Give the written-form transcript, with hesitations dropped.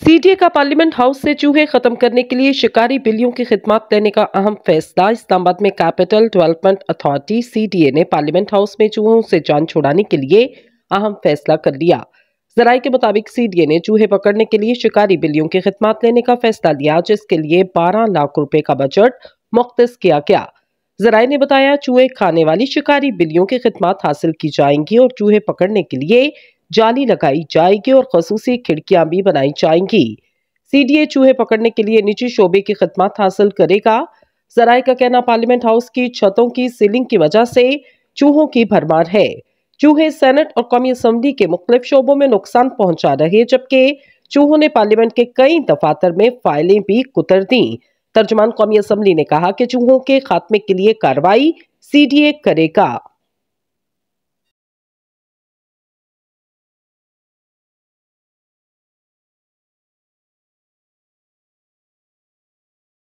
CDA का parliament house से चूहे खत्म करने के लिए शिकारी बिल्लियों की खिदमत लेने का अहम फैसला। इस्लामाबाद में कैपिटल डेवलपमेंट अथॉरिटी सीडीए ने पार्लियामेंट हाउस में चूहों से जान छुड़ाने के लिए अहम फैसला कर लिया। जराये के मुताबिक सीडीए ने चूहे पकड़ने के लिए शिकारी बिल्लियों की खिदमत लेने का फैसला लिया, जिसके लिए 12 लाख रुपए का बजट मुख्तस किया गया। जराये ने बताया, चूहे खाने वाली शिकारी बिल्लियों की खिदमत हासिल की जाएंगी और चूहे पकड़ने के लिए जाली लगाई जाएगी और खसूसी खिड़कियां भी बनाई जाएंगी। सीडीए चूहे पकड़ने के लिए निजी शोबे की खिदमत हासिल करेगा। जराये का कहना, पार्लियामेंट हाउस की छतों की सीलिंग की वजह से चूहों की भरमार है। चूहे सेनेट और कौमी असम्बली के मुख्तलिफ शोबों में नुकसान पहुंचा रहे, जबकि चूहों ने पार्लियामेंट के कई दफातर में फाइलें भी कुतर दी। तर्जुमान कौमी असम्बली ने कहा कि चूहों के खात्मे के लिए कार्रवाई सीडीए करेगा।